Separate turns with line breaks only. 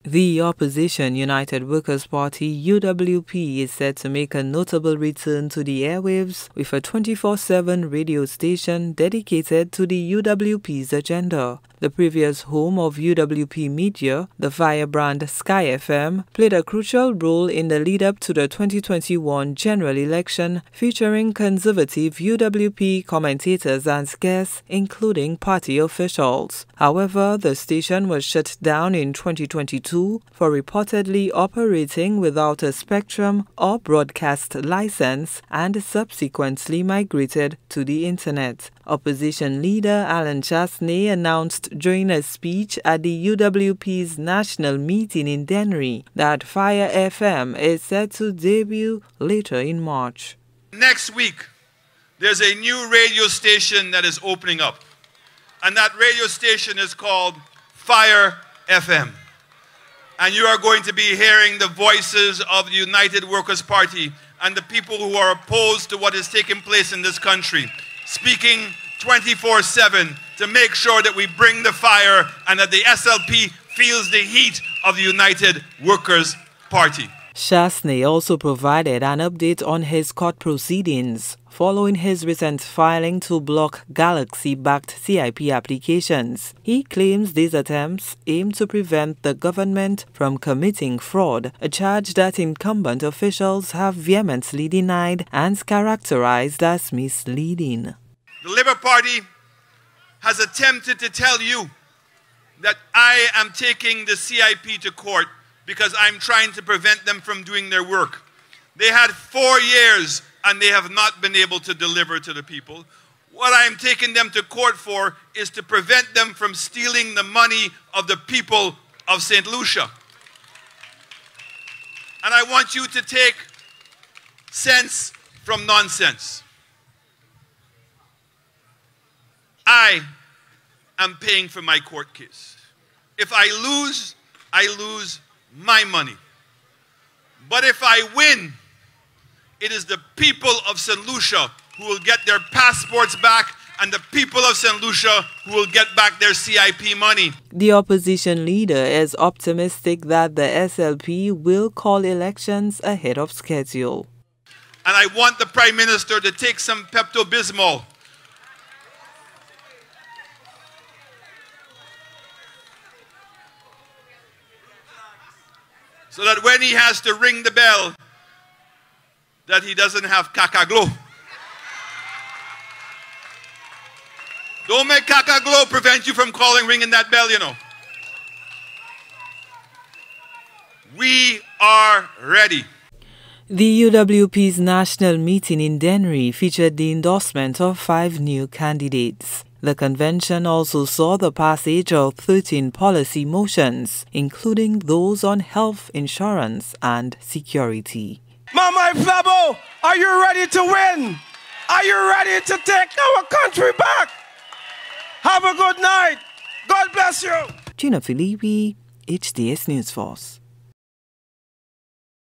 The opposition United Workers' Party UWP is set to make a notable return to the airwaves with a 24/7 radio station dedicated to the UWP's agenda. The previous home of UWP media, the firebrand Sky FM, played a crucial role in the lead-up to the 2021 general election, featuring conservative UWP commentators and guests, including party officials. However, the station was shut down in 2022 for reportedly operating without a spectrum or broadcast license and subsequently migrated to the internet. Opposition leader Alan Chastanet announced during a speech at the UWP's national meeting in Dennery that Fire FM is set to debut later in March.
Next week, there's a new radio station that is opening up, and that radio station is called Fire FM. And you are going to be hearing the voices of the United Workers' Party and the people who are opposed to what is taking place in this country, speaking 24/7 to make sure that we bring the fire and that the SLP feels the heat of the United Workers' Party.
Chastanet also provided an update on his court proceedings following his recent filing to block Galaxy-backed CIP applications. He claims these attempts aim to prevent the government from committing fraud, a charge that incumbent officials have vehemently denied and characterized as misleading.
The Labour Party has attempted to tell you that I am taking the CIP to court because I'm trying to prevent them from doing their work. They had 4 years and they have not been able to deliver to the people. What I am taking them to court for is to prevent them from stealing the money of the people of St. Lucia. And I want you to take sense from nonsense. I am paying for my court case. If I lose my money. But if I win, it is the people of St. Lucia who will get their passports back and the people of St. Lucia who will get back their CIP money.
The opposition leader is optimistic that the SLP will call elections ahead of schedule.
And I want the Prime Minister to take some Pepto-Bismol. So that when he has to ring the bell, that he doesn't have caca-glow. Don't make caca-glow prevent you from ringing that bell, you know. We are ready.
The UWP's national meeting in Dennery featured the endorsement of 5 new candidates. The convention also saw the passage of 13 policy motions, including those on health insurance and security.
Mama Flabo, are you ready to win? Are you ready to take our country back? Have a good night. God bless you.
Gina Filippi, HDS News Force.